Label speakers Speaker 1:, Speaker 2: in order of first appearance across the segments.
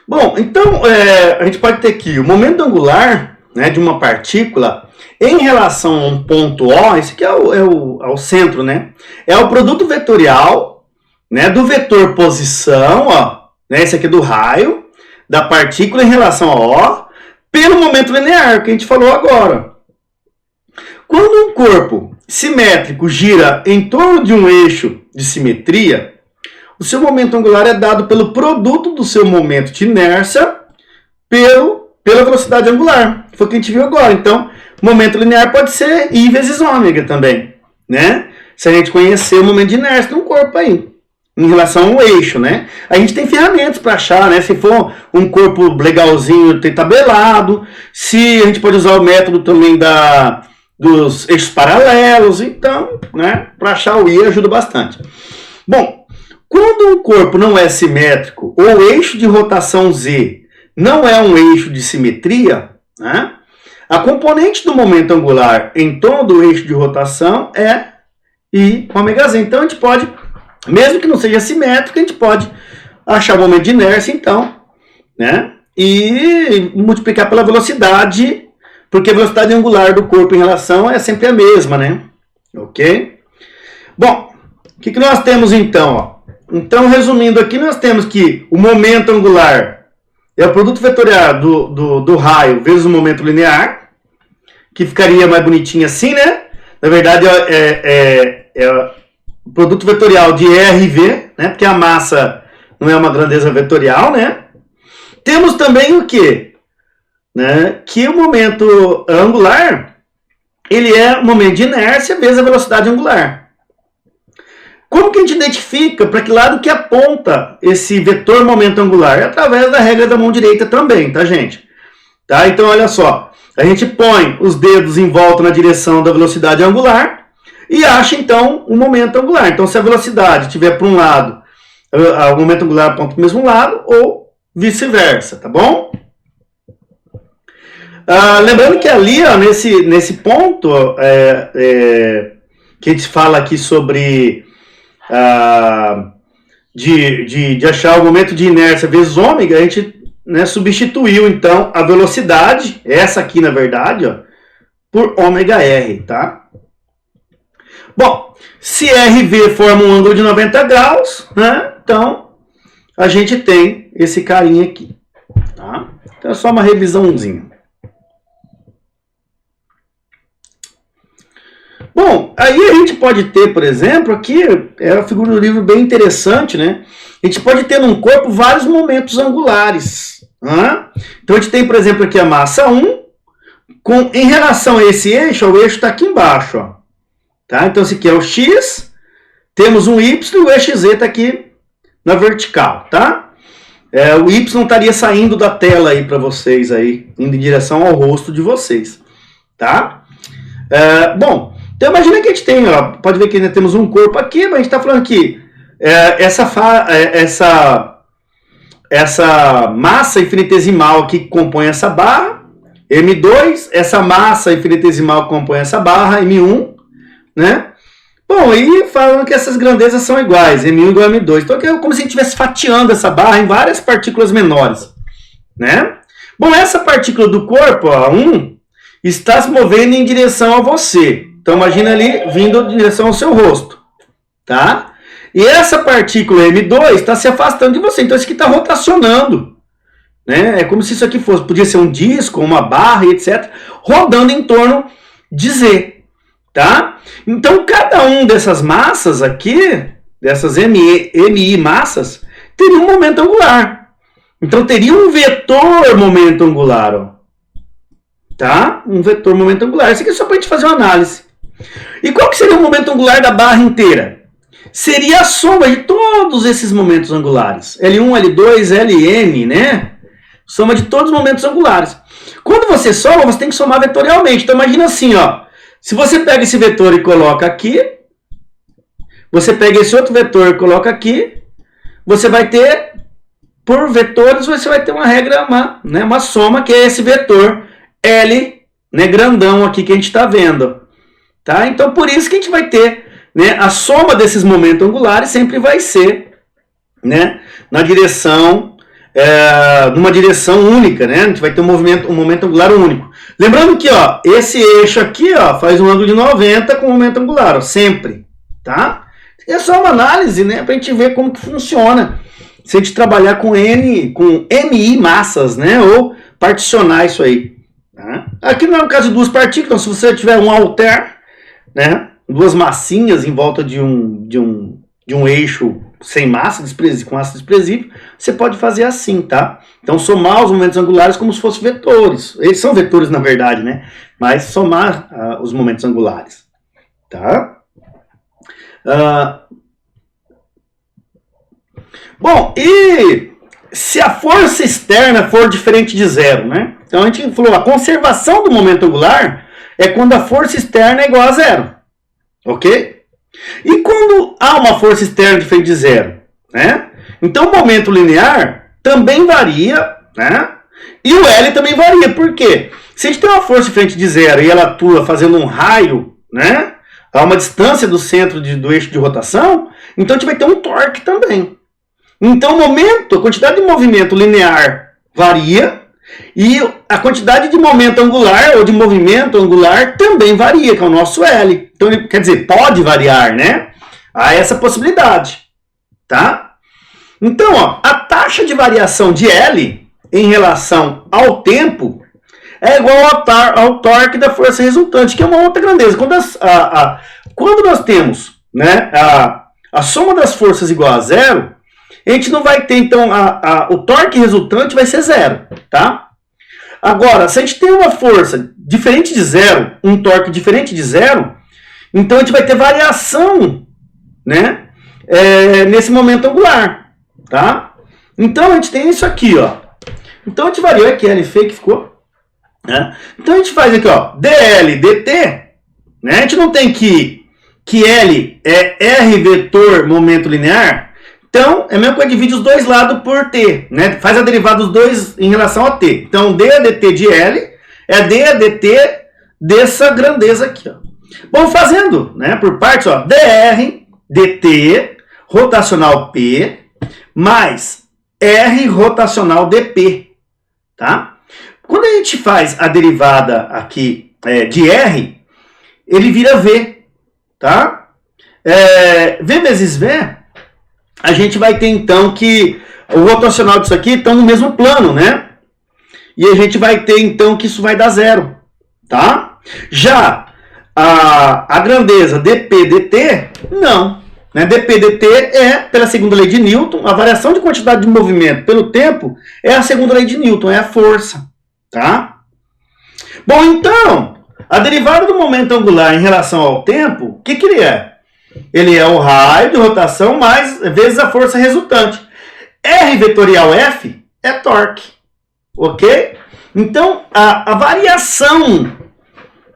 Speaker 1: Bom, então a gente pode ter aqui o momento angular, né, de uma partícula em relação a um ponto O, esse aqui é o centro, né? É o produto vetorial, né, do vetor posição, ó, né, esse aqui é do raio, da partícula em relação a O, pelo momento linear, que a gente falou agora. Quando um corpo simétrico gira em torno de um eixo de simetria, o seu momento angular é dado pelo produto do seu momento de inércia pela velocidade angular. Foi o que a gente viu agora. Então, momento linear pode ser I vezes ômega também, né? Se a gente conhecer o momento de inércia de um corpo aí, em relação ao eixo, né? A gente tem ferramentas para achar, né? Se for um corpo legalzinho, tem tabelado. Se a gente pode usar o método também dos eixos paralelos. Então, né? Para achar o I ajuda bastante. Bom, quando um corpo não é simétrico ou o eixo de rotação Z não é um eixo de simetria, né, a componente do momento angular em torno do eixo de rotação é I ômega Z. Então a gente pode, mesmo que não seja simétrico, a gente pode achar o momento de inércia, então, né, e multiplicar pela velocidade, porque a velocidade angular do corpo em relação é sempre a mesma, né? Ok? Bom, o que nós temos então, ó? Então, resumindo aqui, nós temos que o momento angular é o produto vetorial do raio vezes o momento linear, que ficaria mais bonitinho assim, né? Na verdade, é o produto vetorial de R e V, né? Porque a massa não é uma grandeza vetorial, né? Temos também o quê? Né? Que o momento angular, ele é o momento de inércia vezes a velocidade angular. Como que a gente identifica para que lado que aponta esse vetor momento angular? É através da regra da mão direita também, tá, gente? Tá? Então, olha só. A gente põe os dedos em volta na direção da velocidade angular e acha, então, o momento angular. Então, se a velocidade estiver para um lado, o momento angular aponta para o mesmo lado ou vice-versa, tá bom? Lembrando que ali, ó, nesse ponto, que a gente fala aqui sobre... de achar o momento de inércia vezes ômega, a gente, né, substituiu então a velocidade, essa aqui na verdade, ó, por ômega R, tá? Bom, se R e V formam um ângulo de 90 graus, né, então a gente tem esse carinha aqui, tá? Então é só uma revisãozinha. Bom, aí a gente pode ter, por exemplo, aqui é uma figura do livro bem interessante, né? A gente pode ter num corpo vários momentos angulares. Né? Então a gente tem, por exemplo, aqui a massa 1, em relação a esse eixo, o eixo está aqui embaixo. Ó. Tá? Então esse aqui é o X, temos um Y e o eixo Z está aqui na vertical. Tá? O Y estaria saindo da tela aí para vocês, aí, indo em direção ao rosto de vocês. Tá? Bom, então imagina que a gente tem, ó, pode ver que ainda temos um corpo aqui, mas a gente está falando que essa massa infinitesimal aqui que compõe essa barra, M2, essa massa infinitesimal que compõe essa barra, M1, né? Bom, e falando que essas grandezas são iguais, M1 igual a M2. Então é como se a gente estivesse fatiando essa barra em várias partículas menores, né? Bom, essa partícula do corpo, ó, 1, está se movendo em direção a você. Então imagina ali vindo em direção ao seu rosto, tá? E essa partícula M2 está se afastando de você, então isso aqui está rotacionando, né? É como se isso aqui podia ser um disco, uma barra, etc, rodando em torno de Z, tá? Então cada um dessas massas aqui, dessas MI massas, teria um momento angular. Então teria um vetor momento angular, ó. Tá? Um vetor momento angular. Isso aqui é só para a gente fazer uma análise. E qual que seria o momento angular da barra inteira? Seria a soma de todos esses momentos angulares. L1, L2, Ln, né? Soma de todos os momentos angulares. Quando você soma, você tem que somar vetorialmente. Então imagina assim, ó. Se você pega esse vetor e coloca aqui, você pega esse outro vetor e coloca aqui, você vai ter, por vetores, você vai ter uma regra, uma soma, que é esse vetor L, né, grandão aqui que a gente está vendo. Tá? Então, por isso que a gente vai ter, né, a soma desses momentos angulares sempre vai ser, né, na direção numa direção única, né? A gente vai ter um momento angular único. Lembrando que, ó, esse eixo aqui, ó, faz um ângulo de 90 com momento angular, ó, sempre, tá? É só uma análise, né, pra gente ver como que funciona. Se a gente trabalhar com MI massas, né, ou particionar isso aí. Tá? Aqui não é o caso de duas partículas, então se você tiver um alter, né, duas massinhas em volta de um eixo sem massa, com massa desprezível, você pode fazer assim, tá? Então somar os momentos angulares como se fossem vetores. Eles são vetores na verdade, né? Mas somar os momentos angulares, tá? Bom, e se a força externa for diferente de zero, né? Então a gente falou, a conservação do momento angular é quando a força externa é igual a zero, ok? E quando há uma força externa diferente de zero, né? Então o momento linear também varia, né? E o L também varia, por quê? Se a gente tem uma força diferente de zero e ela atua fazendo um raio, né? A uma distância do centro do eixo de rotação, então a gente vai ter um torque também. Então o momento, a quantidade de movimento linear varia e a quantidade de momento angular ou de movimento angular também varia, que é o nosso L. Então, quer dizer, pode variar, né? Há essa possibilidade, tá? Então, ó, a taxa de variação de L em relação ao tempo é igual ao torque da força resultante, que é uma outra grandeza. Quando nós temos, né, a soma das forças igual a zero, a gente não vai ter, então, o torque resultante vai ser zero, tá? Agora, se a gente tem uma força diferente de zero, um torque diferente de zero, então a gente vai ter variação, né, nesse momento angular, tá? Então a gente tem isso aqui, ó. Então a gente variou aqui, L feio que ficou, né? Então a gente faz aqui, ó, dl dt, né? A gente não tem que L é R vetor momento linear. Então, é a mesma coisa, divide os dois lados por t, né? Faz a derivada dos dois em relação a t. Então, d a dt de L é d a dt dessa grandeza aqui, ó. Bom, fazendo, né, por partes, ó, dr dt rotacional p mais r rotacional dp, tá? Quando a gente faz a derivada aqui de r, ele vira v, tá? V vezes v, a gente vai ter então que o rotacional disso aqui estão no mesmo plano, né? E a gente vai ter então que isso vai dar zero, tá? Já a grandeza dp dt, não. Né? dp dt é, pela segunda lei de Newton, a variação de quantidade de movimento pelo tempo é a segunda lei de Newton, é a força, tá? Bom, então, a derivada do momento angular em relação ao tempo, o que ele é? Ele é o raio de rotação mais vezes a força resultante. R vetorial F é torque, ok? Então, a variação,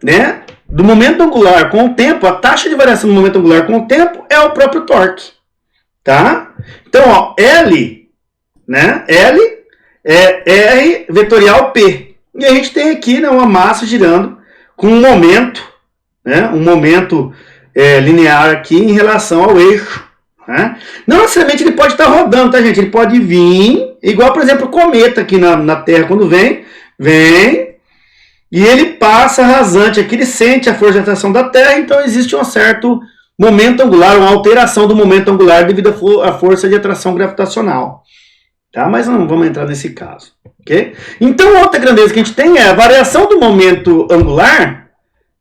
Speaker 1: né, do momento angular com o tempo, a taxa de variação do momento angular com o tempo é o próprio torque, tá? Então, ó, L, né, L é R vetorial P. E a gente tem aqui, né, uma massa girando com um momento, né, linear aqui em relação ao eixo, né? Não necessariamente ele pode estar rodando, tá, gente? Ele pode vir, igual, por exemplo, o cometa aqui na Terra, quando vem, e ele passa rasante aqui, ele sente a força de atração da Terra, então existe um certo momento angular, uma alteração do momento angular devido à força de atração gravitacional, tá? Mas não vamos entrar nesse caso, ok? Então, outra grandeza que a gente tem é a variação do momento angular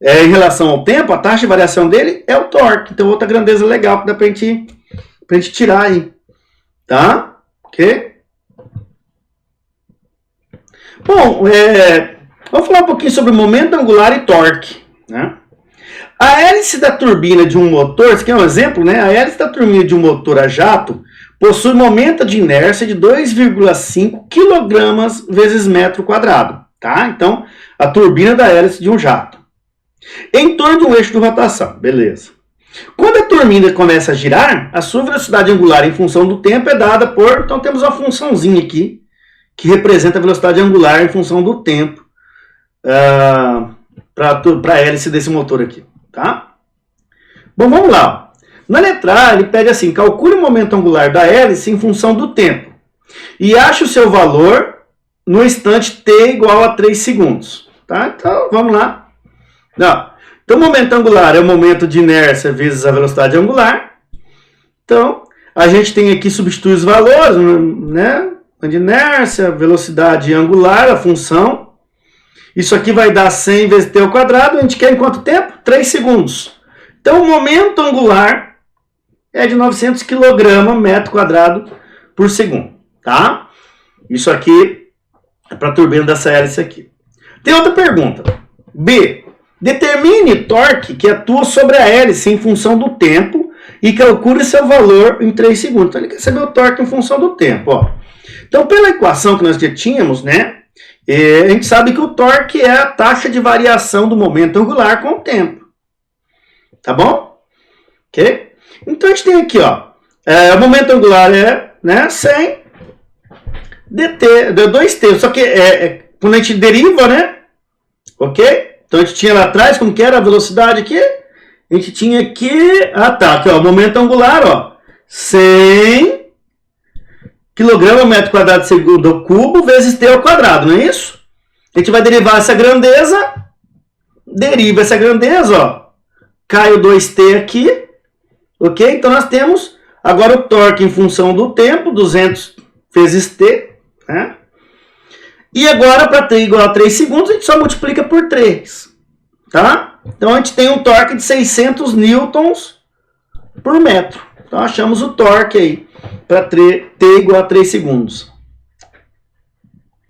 Speaker 1: em relação ao tempo, a taxa de variação dele é o torque. Então, outra grandeza legal que dá pra gente tirar aí. Tá? Ok? Bom, vamos falar um pouquinho sobre momento angular e torque. Né? A hélice da turbina de um motor, esse aqui é um exemplo, né? A hélice da turbina de um motor a jato possui momento de inércia de 2,5 kg vezes metro quadrado. Tá? Então, a turbina da hélice de um jato. Em torno de um eixo de rotação, beleza. Quando a turbina começa a girar, a sua velocidade angular em função do tempo é dada por... Então temos uma funçãozinha aqui, que representa a velocidade angular em função do tempo para a hélice desse motor aqui, tá? Bom, vamos lá. Na letra A, ele pede assim, calcule o momento angular da hélice em função do tempo. E ache o seu valor no instante t igual a 3 segundos. Tá? Então, vamos lá. Então, o momento angular é o momento de inércia vezes a velocidade angular. Então, a gente tem aqui, substitui os valores, né? De inércia, velocidade angular, a função. Isso aqui vai dar 100 vezes t ao quadrado. A gente quer em quanto tempo? 3 segundos. Então, o momento angular é de 900 kg metro quadrado por segundo. Tá? Isso aqui é para a turbina dessa hélice aqui. Tem outra pergunta. B. Determine o torque que atua sobre a hélice em função do tempo e calcule seu valor em 3 segundos. Então, ele quer saber o torque em função do tempo. Ó. Então, pela equação que nós já tínhamos, né, a gente sabe que o torque é a taxa de variação do momento angular com o tempo. Tá bom? Ok? Então, a gente tem aqui, ó, o momento angular é, né, 100 dt, 2t, só que quando a gente deriva, né, ok? Então, a gente tinha lá atrás, como que era a velocidade aqui? A gente tinha aqui, aqui, ó, o momento angular, ó, 100 kg metro quadrado segundo ao cubo vezes t ao quadrado, não é isso? A gente vai derivar essa grandeza, deriva essa grandeza, ó, cai o 2t aqui, ok? Então, nós temos agora o torque em função do tempo, 200 vezes t, né? E agora, para t igual a 3 segundos, a gente só multiplica por 3, tá? Então, a gente tem um torque de 600 newtons por metro. Então, achamos o torque aí para t igual a 3 segundos.